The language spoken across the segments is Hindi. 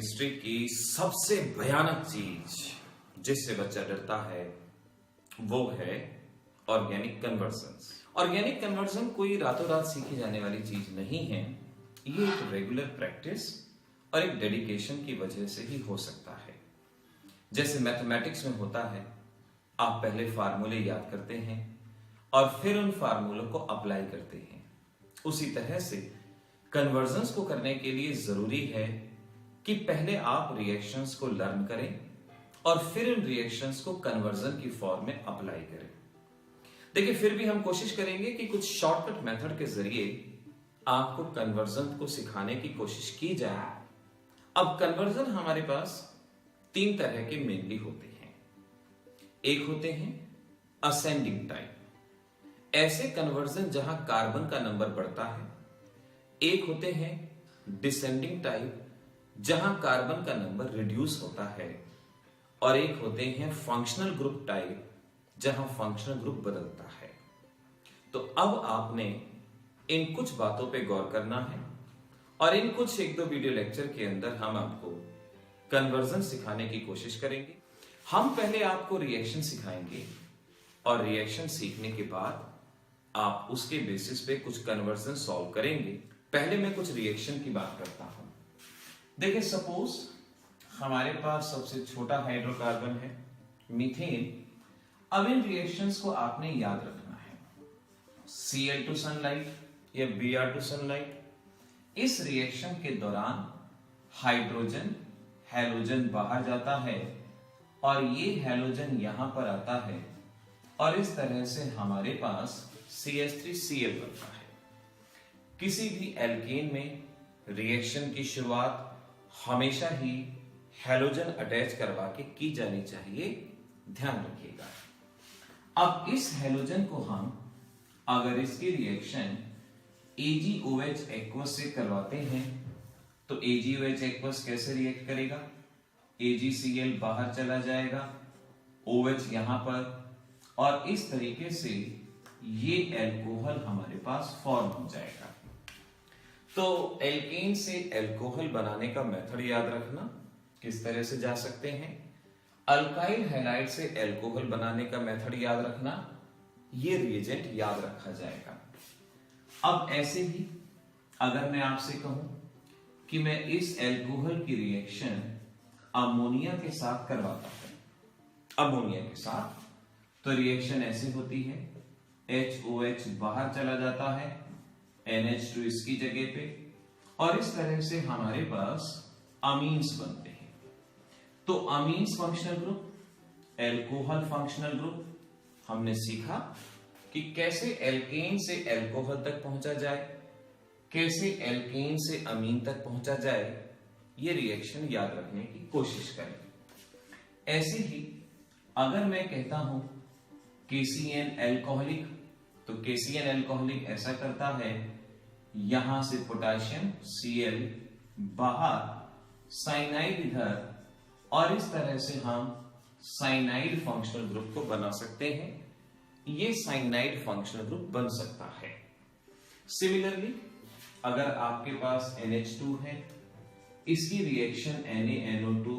केमिस्ट्री की सबसे भयानक चीज जिससे बच्चा डरता है वो है ऑर्गेनिक कन्वर्जन्स। ऑर्गेनिक कन्वर्जन कोई रातों रात सीखी जाने वाली चीज नहीं है। ये एक रेगुलर प्रैक्टिस और एक डेडिकेशन की वजह से ही हो सकता है। जैसे मैथमेटिक्स में होता है, आप पहले फार्मूले याद करते हैं और फिर उन फार्मूलों को अप्लाई करते हैं। उसी तरह से कन्वर्जन्स को करने के लिए जरूरी है कि पहले आप रिएक्शंस को लर्न करें और फिर उन रिएक्शंस को कन्वर्जन की फॉर्म में अप्लाई करें। देखिए, फिर भी हम कोशिश करेंगे कि कुछ शॉर्टकट मेथड के जरिए आपको कन्वर्जन को सिखाने की कोशिश की जाए। अब कन्वर्जन हमारे पास तीन तरह के मेनली होते हैं। एक होते हैं असेंडिंग टाइप, ऐसे कन्वर्जन जहां कार्बन का नंबर बढ़ता है। एक होते हैं डिसेंडिंग टाइप, जहां कार्बन का नंबर रिड्यूस होता है। और एक होते हैं फंक्शनल ग्रुप टाइप, जहां फंक्शनल ग्रुप बदलता है। तो अब आपने इन कुछ बातों पे गौर करना है और इन कुछ एक दो वीडियो लेक्चर के अंदर हम आपको कन्वर्जन सिखाने की कोशिश करेंगे। हम पहले आपको रिएक्शन सिखाएंगे और रिएक्शन सीखने के बाद आप उसके बेसिस पे कुछ कन्वर्जन सॉल्व करेंगे। पहले मैं कुछ रिएक्शन की बात करता हूं। देखिए, सपोज हमारे पास सबसे छोटा हाइड्रोकार्बन है मीथेन। अब इन रिएक्शंस को आपने याद रखना है। Cl टू सनलाइट या Br टू सनलाइट। इस रिएक्शन के दौरान हाइड्रोजन हैलोजन बाहर जाता है और ये हैलोजन यहां पर आता है और इस तरह से हमारे पास CH3Cl बनता है। किसी भी एल्केन में रिएक्शन की शुरुआत हमेशा ही हैलोजन अटैच करवा के की जानी चाहिए, ध्यान रखिएगा। अब इस हैलोजन को हम अगर इसकी रिएक्शन AgOH एक्वस से करवाते हैं तो AgOH एक्वस कैसे रिएक्ट करेगा? AgCl बाहर चला जाएगा, OH यहां पर, और इस तरीके से ये एल्कोहल हमारे पास फॉर्म हो जाएगा। तो एल्केन से एल्कोहल बनाने का मेथड याद रखना। किस तरह से जा सकते हैं? अल्काइल हैलाइड से एल्कोहल बनाने का मेथड याद रखना। ये रिएजेंट याद रखा जाएगा। अब ऐसे ही अगर मैं आपसे कहूं कि मैं इस एल्कोहल की रिएक्शन अमोनिया के साथ करवाता हूं, अमोनिया के साथ, तो रिएक्शन ऐसे होती है, HOH बाहर चला जाता है, NH2 इसकी जगह पे, और इस तरह से हमारे पास अमीन्स बनते हैं। तो amines functional group, alcohol functional group, हमने सीखा कि कैसे एल्केन से एल्कोहल तक पहुंचा जाए, कैसे एल्केन से अमीन तक पहुंचा जाए। ये रिएक्शन याद रखने की कोशिश करें। ऐसे ही अगर मैं कहता हूं KCN एल्कोहलिक, तो KCN एल्कोहलिक ऐसा करता है, यहां से पोटेशियम Cl बाहर, साइनाइड इधर, और इस तरह से हम साइनाइड फंक्शनल ग्रुप को बना सकते हैं। ये साइनाइड फंक्शनल ग्रुप बन सकता है। सिमिलरली अगर आपके पास NH2 है, इसकी रिएक्शन NaNO2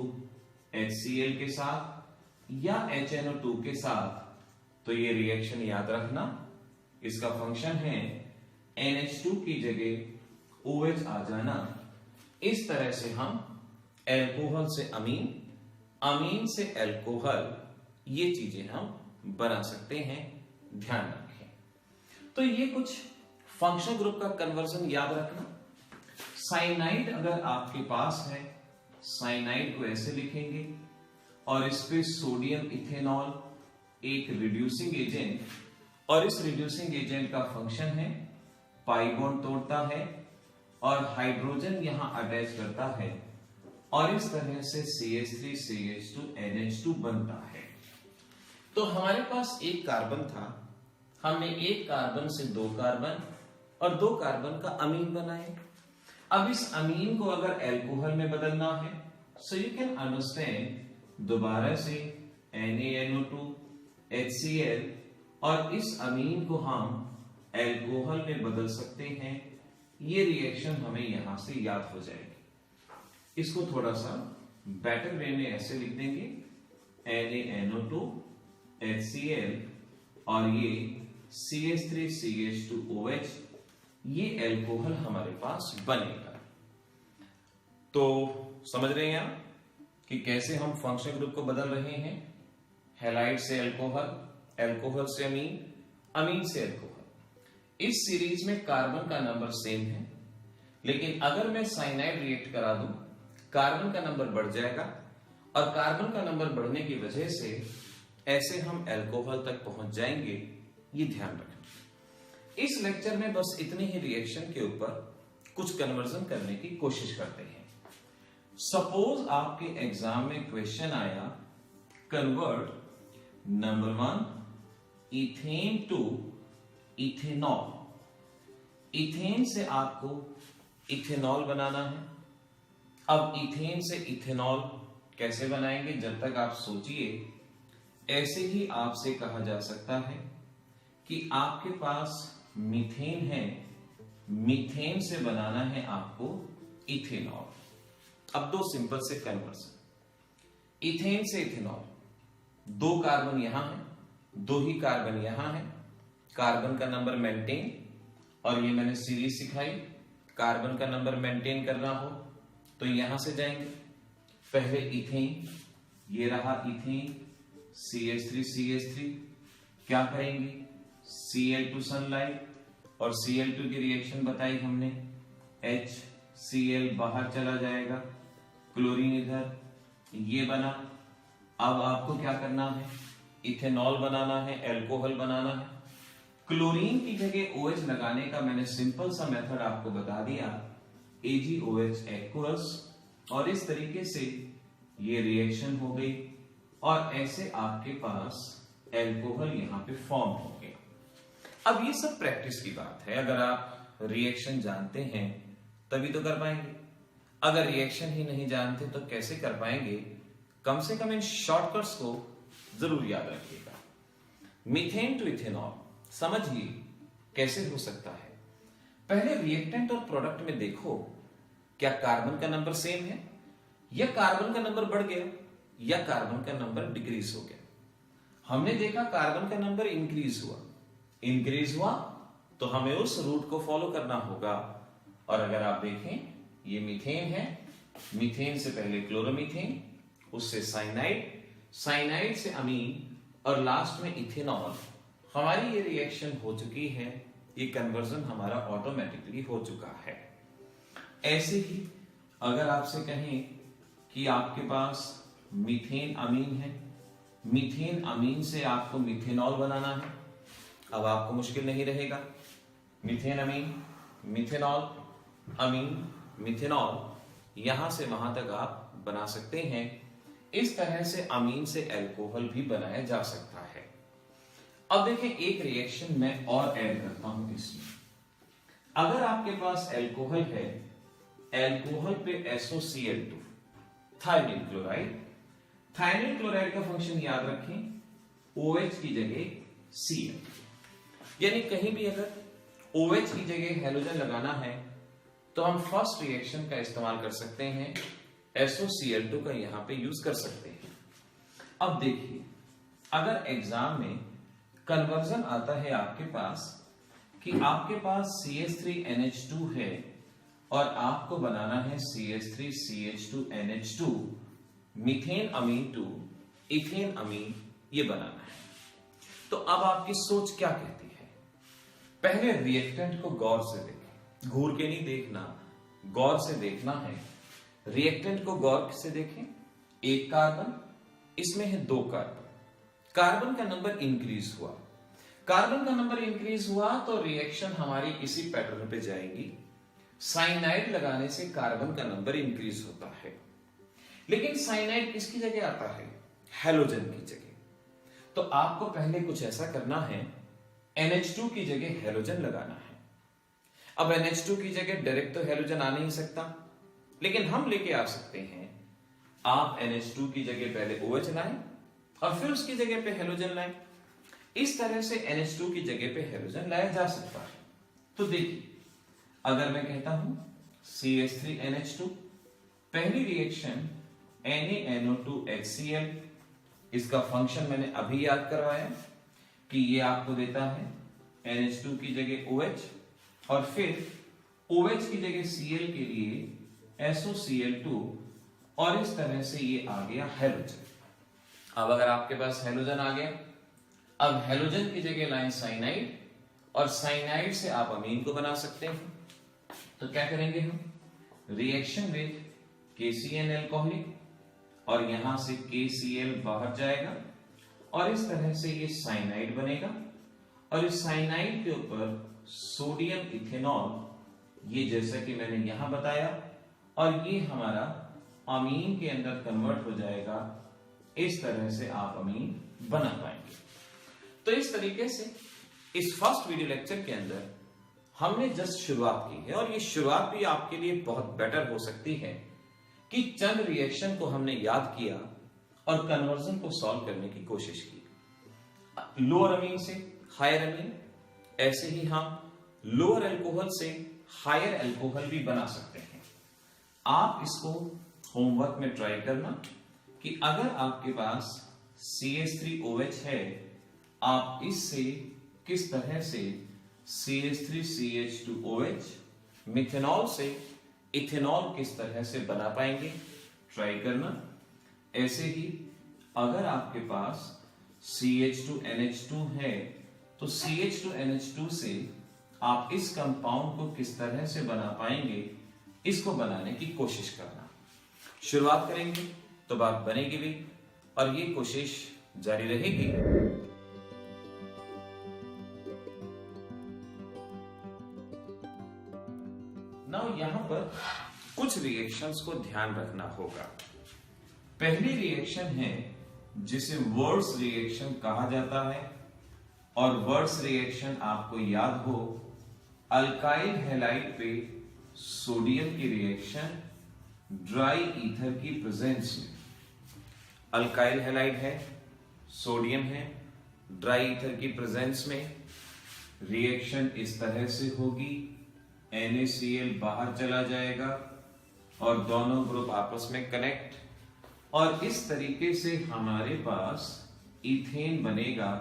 HCl के साथ या HNO2 के साथ, तो ये रिएक्शन याद रखना, इसका फंक्शन है NH2 की जगह OH आ जाना। इस तरह से हम एल्कोहल से अमीन, अमीन से एल्कोहल, ये चीजें हम बना सकते हैं, ध्यान रखें। तो ये कुछ फंक्शनल ग्रुप का कन्वर्जन याद रखना। साइनाइड अगर आपके पास है, साइनाइड को ऐसे लिखेंगे और इस पे सोडियम इथेनॉल एक रिड्यूसिंग एजेंट, और इस रिड्यूसिंग एजेंट का फंक्शन है पाई बॉन्ड तोड़ता है और हाइड्रोजन यहां अटैच करता है, और इस तरह से CH3CH2 NH2 बनता है। तो हमारे पास एक कार्बन था, हमने एक कार्बन से दो कार्बन और दो कार्बन का अमीन बनाए। अब इस अमीन को अगर एल्कोहल में बदलना है, सो यू कैन अंडरस्टैंड, दोबारा से NaNO2 HCl, और इस अमीन को हम एल्कोहल में बदल सकते हैं। ये रिएक्शन हमें यहां से याद हो जाएगी। इसको थोड़ा सा बेटर वे में ऐसे लिख देंगे, NaNO2 HCl और ये CH3CH2OH, ये एल्कोहल हमारे पास बनेगा। तो समझ रहे हैं आप कि कैसे हम फंक्शनल ग्रुप को बदल रहे हैं, हैलाइड से अल्कोहल, अल्कोहल से अमीन, अमीन से अल्कोहल। इस सीरीज में कार्बन का नंबर सेम है, लेकिन अगर मैं साइनाइड रिएक्ट करा दूं, कार्बन का नंबर बढ़ जाएगा और कार्बन का नंबर बढ़ने की वजह से ऐसे हम अल्कोहल तक पहुंच जाएंगे, ये ध्यान रखें। इस लेक्चर में बस इतने ही रिएक्शन के ऊपर कुछ कन्वर्जन करने की कोशिश करते हैं। सपोज आपके एग्जाम में क्वेश्चन आया, convert number 1 ethane to ethanol. Ethane से आपको इथेनॉल बनाना है। अब इथेन से इथेनॉल कैसे बनाएंगे, जब तक आप सोचिए, ऐसे ही आपसे कहा जा सकता है कि आपके पास मीथेन है, मीथेन से बनाना है आपको इथेनॉल। अब दो सिंपल से कन्वर्सन, इथेन से इथेनॉल, दो कार्बन यहां है, दो ही कार्बन यहां है, कार्बन का नंबर मेंटेन, और ये मैंने सीरीज सिखाई, कार्बन का नंबर मेंटेन करना हो तो यहां से जाएंगे, पहले इथेन, ये रहा इथेन, CH3 क्या करेंगे, Cl2 सनलाइट, और Cl2 की रिएक्शन बताई हमने, HCl बाहर चला जाएगा, क्लोरीन इधर, ये बना। अब आपको क्या करना है, इथेनॉल बनाना है, अल्कोहल बनाना है। क्लोरीन की जगह OH लगाने का मैंने सिंपल सा मेथड आपको बता दिया, AgOH एक्वस, और इस तरीके से ये रिएक्शन हो गई और ऐसे आपके पास अल्कोहल यहां पे फॉर्म हो गया। अब ये सब प्रैक्टिस की बात है, अगर आप रिएक्शन जानते हैं तभी तो कर पाएंगे, अगर रिएक्शन ही नहीं जानते तो कैसे कर पाएंगे। कम से कम इन शॉर्टकट्स को जरूर याद रखिएगा। मीथेन टू इथेनॉल समझिए कैसे हो सकता है। पहले रिएक्टेंट और प्रोडक्ट में देखो, क्या कार्बन का नंबर सेम है, या कार्बन का नंबर बढ़ गया, या कार्बन का नंबर डिक्रीज हो गया। हमने देखा कार्बन का नंबर इंक्रीज हुआ तो हमें उस रूट को फॉलो करना होगा। और अगर आप देखें, ये मीथेन है, मीथेन से पहले क्लोरोमीथेन, उससे साइनाइड, साइनाइड से अमीन, और लास्ट में इथेनॉल। हमारी ये रिएक्शन हो चुकी है, ये कन्वर्जन हमारा ऑटोमेटिकली हो चुका है। ऐसे ही अगर आपसे कहें कि आपके पास मीथेन अमीन है, मीथेन अमीन से आपको मिथेनॉल बनाना है, अब आपको मुश्किल नहीं रहेगा। मीथेन अमीन, मिथेनॉल, अमीन, मिथेनॉल, यहां से वहां तक आप बना सकते हैं। इस तरह से अमीन से अल्कोहल भी बनाया जा सकता है। अब देखें, एक रिएक्शन मैं और ऐड करता हूं इसमें। अगर आपके पास अल्कोहल है, अल्कोहल पे SOCl2, थायमिल क्लोराइड, थायमिल क्लोराइड का फंक्शन याद रखें, OH की जगह Cl, यानी कहीं भी अगर OH की जगह हेलोजन लगाना है तो हम फर्स्ट रिएक्शन का इस्तेमाल कर सकते हैं, SOCl2 का यहां पे यूज कर सकते हैं। अब देखिए, अगर एग्जाम में कन्वर्जन आता है आपके पास कि आपके पास CH3NH2 है और आपको बनाना है CH3CH2NH2, methane amine to ethane amine, ये बनाना है। तो अब आपकी सोच क्या कहती है? पहले रिएक्टेंट को गौर से देखें, घूर के नहीं देखना, गौर से देखना है। रिएक्टेंट को गौर से देखें, एक कार्बन, इसमें है दो कार्बन, कार्बन का नंबर इंक्रीज हुआ, कार्बन का नंबर इंक्रीज हुआ तो रिएक्शन हमारी इसी पैटर्न पे जाएगी। साइनाइड लगाने से कार्बन का नंबर इंक्रीज होता है, लेकिन साइनाइड किसकी जगह आता है? हेलोजन की जगह। तो आपको पहले कुछ ऐसा करना है, NH2 की जगह हेलोजन लगाना है। अब NH2 की जगह डायरेक्ट तो हेलोजन आ नहीं सकता, लेकिन हम लेके आ सकते हैं। आप NH2 की जगह पहले OH लाएं और फिर उसकी जगह पे हेलोजन लाएं। इस तरह से NH2 की जगह पे हेलोजन लाया जा सकता है। तो देखिए, अगर मैं कहता हूं CH3NH2, पहली रिएक्शन NaNO2HCl, इसका फंक्शन मैंने अभी याद करवाया कि ये आपको देता है NH2 की जगह OH और फिर OH की जगह Cl के लिए SOCl2 और इस तरह से ये आ गया हेलोजन। अब अगर आपके पास हेलोजन आ गया, अब हेलोजन की जगह लाएं साइनाइड और साइनाइड से आप अमीन को बना सकते हैं। तो क्या करेंगे हम, रिएक्शन विद KCN एल्कोहलिक और यहां से KCl बाहर जाएगा और इस तरह से ये साइनाइड बनेगा और इस साइनाइड के ऊपर सोडियम इथेनॉल, ये जैसा कि मैंने यहां बताया, और ये हमारा अमीन के अंदर कन्वर्ट हो जाएगा। इस तरह से आप अमीन बना पाएंगे। तो इस तरीके से इस फर्स्ट वीडियो लेक्चर के अंदर हमने जस्ट शुरुआत की है और ये शुरुआत भी आपके लिए बहुत बेटर हो सकती है कि चंद रिएक्शन को हमने याद किया और कन्वर्जन को सॉल्व करने की कोशिश की। लोअर अमीन से हायर अमीन, ऐसे ही हम लोअर अल्कोहल से हायर अल्कोहल भी बना सकते हैं। आप इसको होमवर्क में ट्राई करना कि अगर आपके पास CH3OH है, आप इससे किस तरह से CH3CH2OH मिथेनॉल से इथेनॉल किस तरह से बना पाएंगे, ट्राई करना। ऐसे ही अगर आपके पास CH2NH2 है तो CH2NH2 से आप इस कंपाउंड को किस तरह से बना पाएंगे, इसको बनाने की कोशिश करना। शुरुआत करेंगे तो बात बनेगी भी और ये कोशिश जारी रहेगी। नाउ यहां पर कुछ रिएक्शंस को ध्यान रखना होगा। पहली रिएक्शन है जिसे वर्ड्स रिएक्शन कहा जाता है और वर्ड्स रिएक्शन आपको याद हो, अल्काइल हैलाइड पे सोडियम की रिएक्शन ड्राई ईथर की प्रेजेंस में। अल्काइल हैलाइड है, सोडियम है, ड्राई ईथर की प्रेजेंस में रिएक्शन इस तरह से होगी, NaCl बाहर चला जाएगा और दोनों ग्रुप आपस में कनेक्ट और इस तरीके से हमारे पास इथेन बनेगा।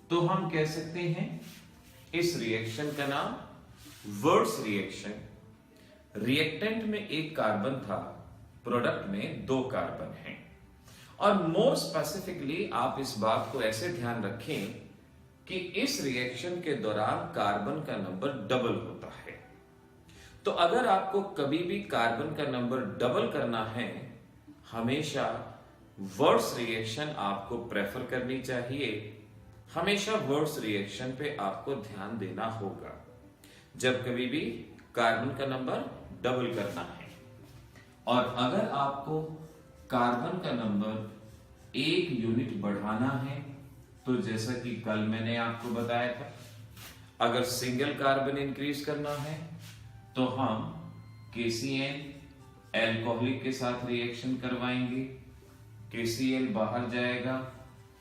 तो हम कह सकते हैं इस रिएक्शन का नाम वर्ड्स रिएक्शन। रिएक्टेंट में एक कार्बन था, प्रोडक्ट में 2 कार्बन हैं। और मोर स्पेसिफिकली आप इस बात को ऐसे ध्यान रखें कि इस रिएक्शन के दौरान कार्बन का नंबर डबल होता है। तो अगर आपको कभी भी कार्बन का नंबर डबल करना है, हमेशा वर्ड्स रिएक्शन आपको प्रेफर करनी चाहिए। हमेशा वर्ड्स रिएक्शन पे आपको ध्यान देना होगा जब कभी भी कार्बन का नंबर डबल करना है। और अगर आपको कार्बन का नंबर 1 यूनिट बढ़ाना है, तो जैसा कि कल मैंने आपको बताया था, अगर सिंगल कार्बन इंक्रीज करना है तो हम KCN एल्कोहलिक के साथ रिएक्शन करवाएंगे, KCl बाहर जाएगा,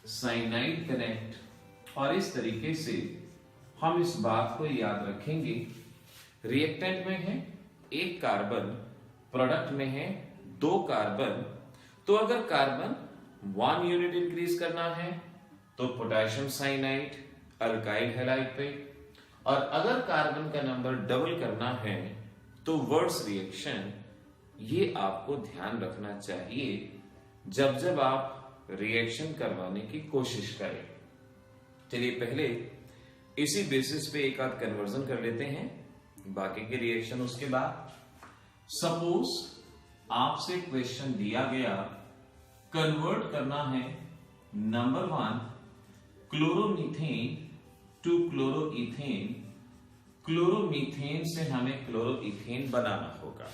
साइनाइड कनेक्ट और इस तरीके से हम इस बात को याद रखेंगे। रिएक्टेंट में है 1 कार्बन, प्रोडक्ट में है 2 कार्बन। तो अगर कार्बन 1 यूनिट इंक्रीज करना है तो पोटेशियम साइनाइड अल्काइल हैलाइड पे, और अगर कार्बन का नंबर डबल करना है तो वर्ड्स रिएक्शन, ये आपको ध्यान रखना चाहिए जब जब आप रिएक्शन करवाने की कोशिश करें। चलिए पहले इसी बेसिस पे एक आध कन्वर्जन कर लेते हैं, बाकी के रिएक्शन उसके बाद। सपोज आपसे क्वेश्चन दिया गया, कन्वर्ट करना है number 1 chloromethane to chloroethane, chloromethane से हमें क्लोरोइथेन बनाना होगा।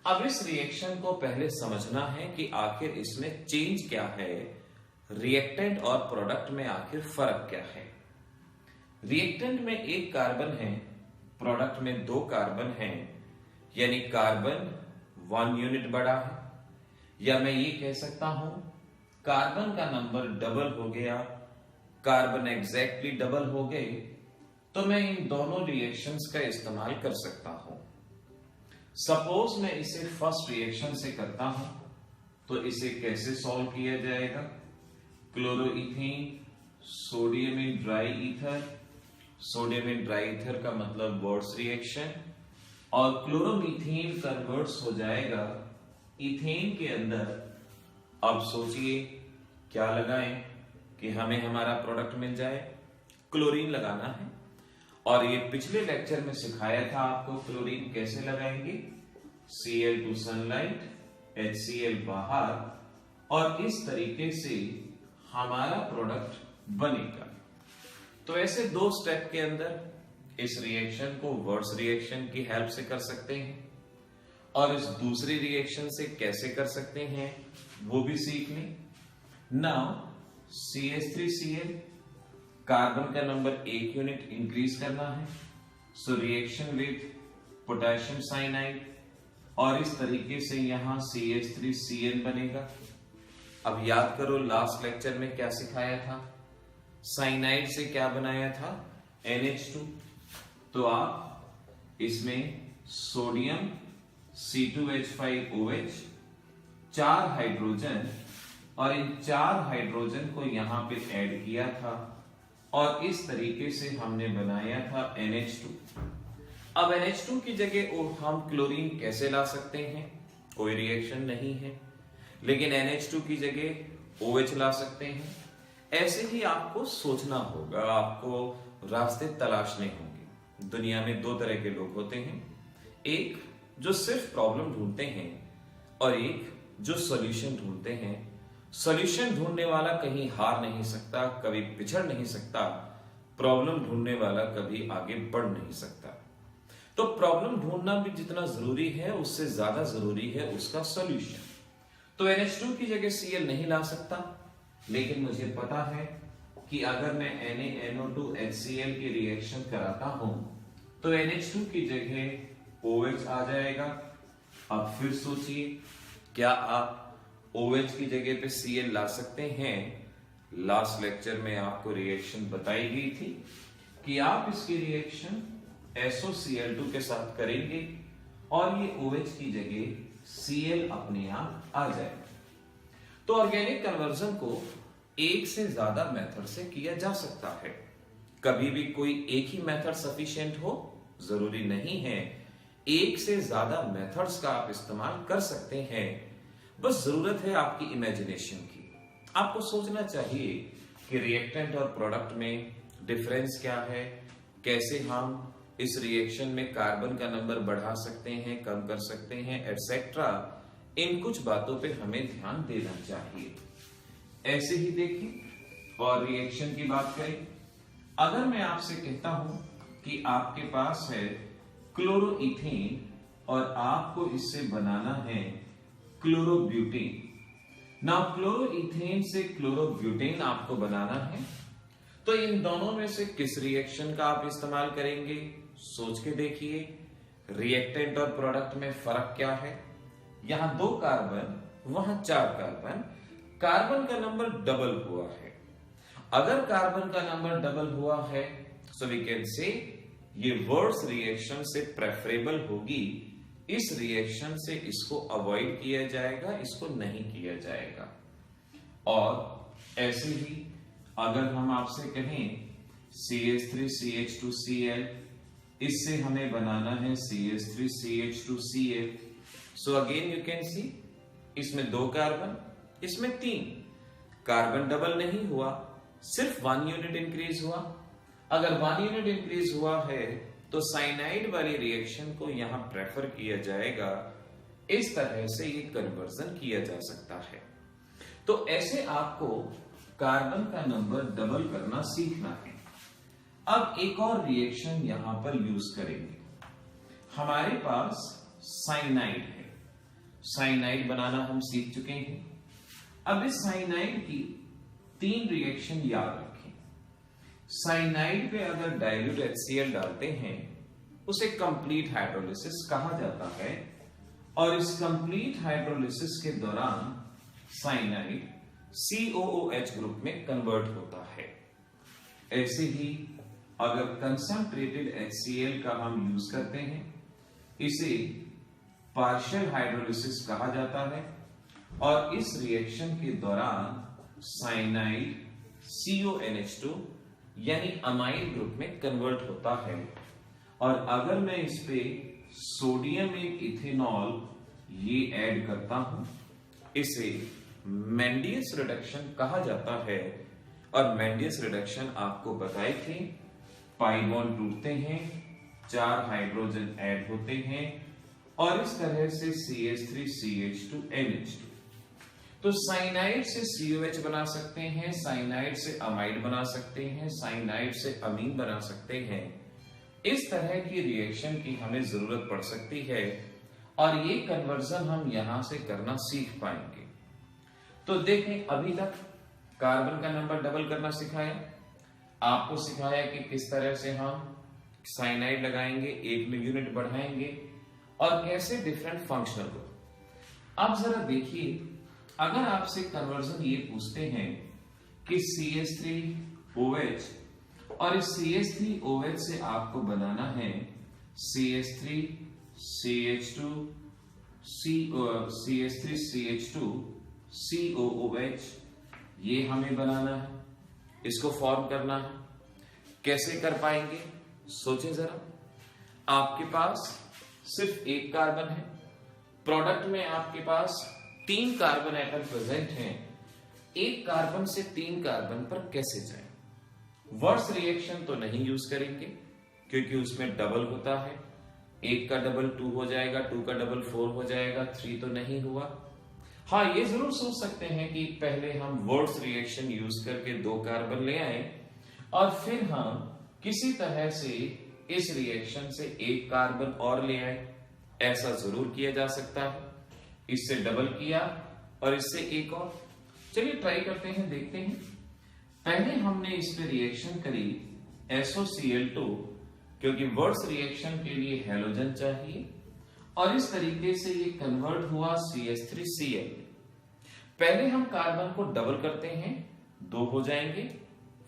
अब इस रिएक्शन को पहले समझना है कि आखिर इसमें चेंज क्या है, रिएक्टेंट और प्रोडक्ट में आखिर फर्क क्या है। रिएक्टेंट में 1 कार्बन है, प्रोडक्ट में 2 कार्बन है, यानी कार्बन 1 यूनिट बढ़ा है, या मैं ये कह सकता हूं कार्बन का नंबर डबल हो गया, कार्बन एग्जैक्टली डबल हो गए, तो मैं इन दोनों रिएक्शंस का इस्तेमाल कर सकता हूं। सपोज मैं इसे फर्स्ट रिएक्शन से करता हूं तो इसे कैसे सॉल्व किया जाएगा? Chloroethane sodium in dry ether, sodium in dry ether का मतलब वर्ड्स रिएक्शन, और क्लोरोमीथेन कन्वर्ट्स हो जाएगा इथेन के अंदर। अब सोचिए क्या लगाएं कि हमें हमारा प्रोडक्ट मिल जाए? क्लोरीन लगाना है। और ये पिछले लेक्चर में सिखाया था आपको क्लोरीन कैसे लगाएंगे। Cl2 सनलाइट, HCl बाहर, और इस तरीके से हमारा प्रोडक्ट बनेगा। तो ऐसे दो स्टेप के अंदर इस रिएक्शन को वर्ड्स रिएक्शन की हेल्प से कर सकते हैं, और इस दूसरी रिएक्शन से कैसे कर सकते हैं वो भी सीख लें। नाउ CH3Cl, कार्बन का नंबर 1 यूनिट इंक्रीज करना है, so reaction with potassium cyanide, और इस तरीके से यहां CH3Cl बनेगा। अब याद करो लास्ट लेक्चर में क्या सिखाया था? साइनाइड से क्या बनाया था? NH2। तो आप इसमें सोडियम C2H5OH, 4 हाइड्रोजन, और इन 4 हाइड्रोजन को यहां पे ऐड किया था, और इस तरीके से हमने बनाया था NH2। अब NH2 की जगह हम क्लोरीन कैसे ला सकते हैं? कोई रिएक्शन नहीं है, लेकिन NH2 की जगह OH ला सकते हैं। ऐसे ही आपको सोचना होगा, आपको रास्ते तलाशने होंगे। दुनिया में दो तरह के लोग होते हैं, एक जो सिर्फ प्रॉब्लम ढूंढते हैं, और एक जो सॉल्यूशन ढूंढते हैं। सॉल्यूशन ढूंढने वाला कहीं हार नहीं सकता, कभी पिछड़ नहीं सकता। प्रॉब्लम ढूंढने वाला कभी आगे बढ़ नहीं सकता। तो प्रॉब्लम ढूंढना भी जितना जरूरी है, उससे ज्यादा जरूरी है उसका सॉल्यूशन। तो NH2 की जगह Cl नहीं ला सकता, लेकिन मुझे पता है कि अगर मैं NaNO2HCl की रिएक्शन कराता हूं तो NH2 की जगह OH आ जाएगा। अब फिर सोचिए, क्या आप OH की जगह पे Cl ला सकते हैं? लास्ट लेक्चर में आपको रिएक्शन बताई गई थी कि आप इसकी रिएक्शन SOCl2 के साथ करेंगे और ये OH की जगह Cl अपने आप आ जाएगा। तो ऑर्गेनिक कन्वर्जन को एक से ज्यादा मेथड से किया जा सकता है। कभी भी कोई एक ही मेथड सफिशिएंट हो जरूरी नहीं है, एक से ज्यादा मेथड्स का आप इस्तेमाल कर सकते हैं। बस जरूरत है आपकी इमेजिनेशन की। आपको सोचना चाहिए कि रिएक्टेंट और प्रोडक्ट में डिफरेंस क्या है, कैसे हम इस रिएक्शन में कार्बन का नंबर बढ़ा सकते हैं, कम कर सकते हैं, एटसेट्रा। इन कुछ बातों पे हमें ध्यान देना चाहिए। ऐसे ही देखिए, और रिएक्शन की बात करें, अगर मैं आपसे कहता हूं कि आपके पास है क्लोरोइथेन और आपको इससे बनाना है क्लोरोब्यूटेन। ना क्लोरोइथेन से क्लोरोब्यूटेन आपको बनाना है, तो इन दोनों में से किस रिएक्शन का आप इस्तेमाल करेंगे? सोच के देखिए। रिएक्टेंट और प्रोडक्ट में फर्क क्या है? यहां 2 कार्बन, वहां 4 कार्बन। कार्बन का नंबर डबल हुआ है। अगर कार्बन का नंबर डबल हुआ है, सो वी कैन से ये वर्ड्स रिएक्शन से प्रेफरेबल होगी। इस रिएक्शन से इसको अवॉइड किया जाएगा, इसको नहीं किया जाएगा। और ऐसे ही अगर हम आपसे कहें CH3CH2Cl, इससे हमें बनाना है CH3CH2Cl, so again you can see, इसमें 2 कार्बन, इसमें 3 कार्बन। डबल नहीं हुआ, सिर्फ 1 यूनिट इंक्रीज हुआ। अगर 1 यूनिट इंक्रीज हुआ है तो साइनाइड वाली रिएक्शन को यहां प्रेफर किया जाएगा। इस तरह से ये कन्वर्जन किया जा सकता है। तो ऐसे आपको कार्बन का नंबर डबल करना सीखना है। अब एक और रिएक्शन यहां पर यूज करेंगे। हमारे पास साइनाइड है, साइनाइड बनाना हम सीख चुके हैं। अब इस साइनाइड की 3 रिएक्शन याद रखें। साइनाइड पे अगर डाइल्यूट HCl डालते हैं, उसे कंप्लीट हाइड्रोलिसिस कहा जाता है, और इस कंप्लीट हाइड्रोलिसिस के दौरान साइनाइड COOH ग्रुप में कन्वर्ट होता है। ऐसे ही अगर कंसंट्रेटेड HCl का हम यूज करते हैं, इसे पार्शियल हाइड्रोलिसिस कहा जाता है और इस रिएक्शन के दौरान साइनाइड CONH2 यानी अमाइड ग्रुप में कन्वर्ट होता है। और अगर मैं इस पे सोडियम इथेनॉल ये ऐड करता हूं, इसे मेंडियस रिडक्शन कहा जाता है। और मेंडियस रिडक्शन आपको बताए थे, पाई बॉन्ड टूटते हैं, 4 हाइड्रोजन ऐड होते हैं और इस तरह से CH3CH2NH2। तो साइनाइड से COH बना सकते हैं, साइनाइड से अमाइड बना सकते हैं, साइनाइड से अमीन बना सकते हैं। इस तरह की रिएक्शन की हमें जरूरत पड़ सकती है और ये कन्वर्जन हम यहां से करना सीख पाएंगे। तो देखें, अभी तक कार्बन का नंबर डबल करना सिखाया, आपको सिखाया कि किस तरह से हम साइनाइड लगाएंगे, 1 में यूनिट बढ़ाएंगे और कैसे डिफरेंट फंक्शनल ग्रुप। अब जरा देखिए, अगर आपसे कन्वर्जन ये पूछते हैं कि CH3OH और इस CH3OH से आपको बनाना है CH3CH2COOH, ये हमें बनाना है, इसको फॉर्म करना है। कैसे कर पाएंगे, सोचें जरा। आपके पास सिर्फ 1 कार्बन है, प्रोडक्ट में आपके पास 3 कार्बन एटम प्रेजेंट हैं। 1 कार्बन से 3 कार्बन पर कैसे जाएं? वर्स रिएक्शन तो नहीं यूज करेंगे क्योंकि उसमें डबल होता है। 1 का डबल 2 हो जाएगा, 2 का डबल 4 हो जाएगा, 3 तो नहीं हुआ। हाँ, ये जरूर सोच सकते हैं कि पहले हम वर्स रिएक्शन यूज करके 2 कार्बन ले आए और फिर हम किसी तरह से इस रिएक्शन से 1 कार्बन और ले आए। ऐसा जरूर किया जा सकता है। इससे डबल किया और इससे 1 और। चलिए ट्राई करते हैं, देखते हैं। पहले हमने इस पे रिएक्शन करी SOCl2 क्योंकि वर्स रिएक्शन के लिए हैलोजन चाहिए और इस तरीके से ये कन्वर्ट हुआ CH3Cl। पहले हम कार्बन को डबल करते हैं, 2 हो जाएंगे,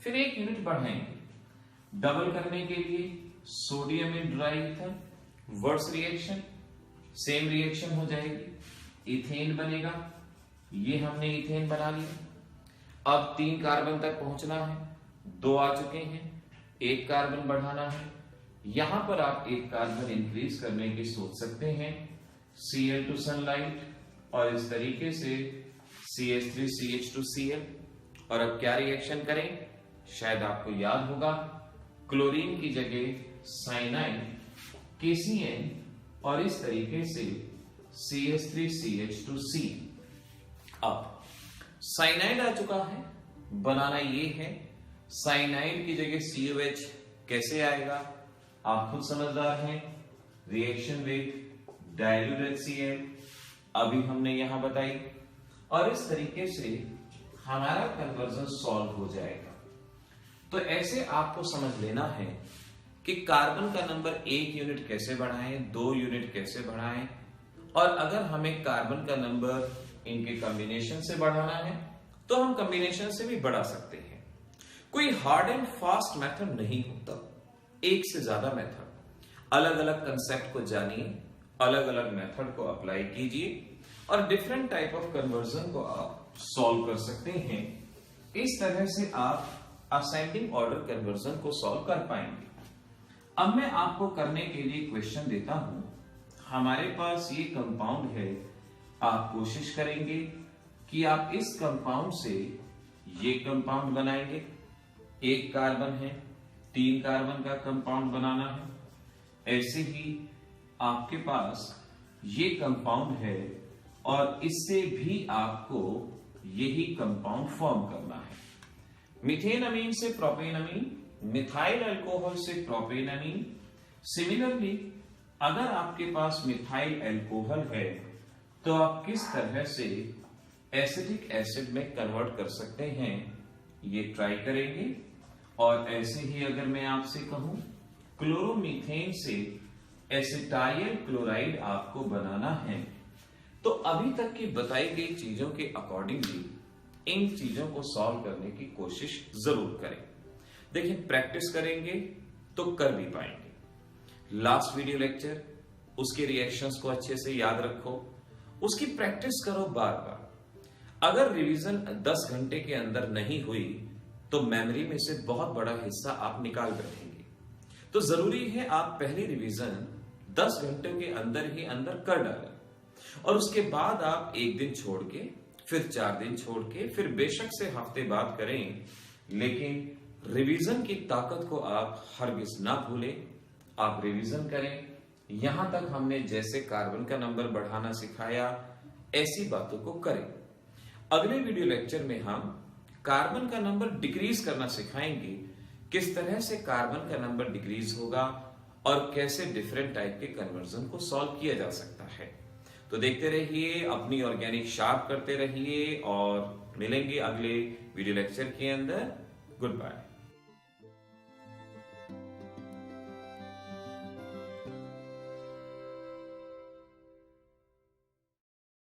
फिर 1 यूनिट बढ़ाएंगे। डबल करने के लिए sodium in dry ether, Wurtz reaction, same reaction हो जाएगी, इथेन बनेगा। ये हमने इथेन बना लिया। अब 3 कार्बन तक पहुंचना है, 2 आ चुके हैं, 1 कार्बन बढ़ाना है। यहां पर आप 1 कार्बन इंक्रीज करने की सोच सकते हैं, Cl2 सनलाइट और इस तरीके से CH3CH2Cl। और अब क्या रिएक्शन करें, शायद आपको याद होगा, क्लोरीन की जगह साइनाइड KCN और इस तरीके से CH3CH2C। अब साइनाइड आ चुका है, बनाना ये है। साइनाइड की जगह COH कैसे आएगा, आप खुद समझदार हैं। रिएक्शन विद डाइल्यूट HCl अभी हमने यहां बताई और इस तरीके से हमारा कन्वर्जन सॉल्व हो जाएगा। तो ऐसे आपको समझ लेना है कि कार्बन का नंबर 1 यूनिट कैसे बढ़ाएं, 2 यूनिट कैसे बढ़ाएं, और अगर हमें कार्बन का नंबर इनके कॉम्बिनेशन से बढ़ाना है तो हम कॉम्बिनेशन से भी बढ़ा सकते हैं। कोई हार्ड एंड फास्ट मेथड नहीं होता, एक से ज्यादा मेथड। अलग अलग कंसेप्ट को जानिए, अलग अलग मेथड को अप्लाई कीजिए और डिफरेंट टाइप ऑफ कन्वर्जन को आप सॉल्व कर सकते हैं। इस तरह से आप असेंडिंग ऑर्डर कन्वर्जन को सॉल्व कर पाएंगे। अब मैं आपको करने के लिए क्वेश्चन देता हूं। हमारे पास ये कंपाउंड है, आप कोशिश करेंगे कि आप इस कंपाउंड से ये कंपाउंड बनाएंगे। 1 कार्बन है, 3 कार्बन का कंपाउंड बनाना है। ऐसे ही आपके पास ये कंपाउंड है और इससे भी आपको यही कंपाउंड फॉर्म करना है। मीथेन अमीन से प्रोपेन अमीन, मिथाइल अल्कोहल से प्रोपेन अमीन। सिमिलरली अगर आपके पास मिथाइल अल्कोहल है तो आप किस तरह से एसिटिक एसिड में कन्वर्ट कर सकते हैं, ये ट्राई करेंगे। और ऐसे ही अगर मैं आपसे कहूं क्लोरोमीथेन से एसिटाइल क्लोराइड आपको बनाना है, तो अभी तक की बताई गई चीजों के अकॉर्डिंगली इन चीजों को सॉल्व करने की कोशिश जरूर करें। देखिए, प्रैक्टिस करेंगे तो कर भी पाएंगे। लास्ट वीडियो लेक्चर उसके रिएक्शंस को अच्छे से याद रखो, उसकी प्रैक्टिस करो बार बार। अगर रिवीजन 10 घंटे के अंदर नहीं हुई तो मेमोरी में से बहुत बड़ा हिस्सा आप निकाल बैठेंगे। तो जरूरी है आप पहली रिवीजन 10 घंटे के अंदर ही अंदर कर डालें, और उसके बाद आप एक दिन छोड़ के, फिर 4 दिन छोड़ के, फिर बेशक से हफ्ते बाद करें, लेकिन रिवीजन की ताकत को आप हरगिज ना भूलें। आप रिवीजन करें। यहां तक हमने जैसे कार्बन का नंबर बढ़ाना सिखाया, ऐसी बातों को करें। अगले वीडियो लेक्चर में हम कार्बन का नंबर डिक्रीज करना सिखाएंगे, किस तरह से कार्बन का नंबर डिक्रीज होगा और कैसे डिफरेंट टाइप के कन्वर्जन को सॉल्व किया जा सकता है। तो देखते रहिए, अपनी ऑर्गेनिक शार्प करते रहिए, और मिलेंगे अगले वीडियो लेक्चर के अंदर। Good bye.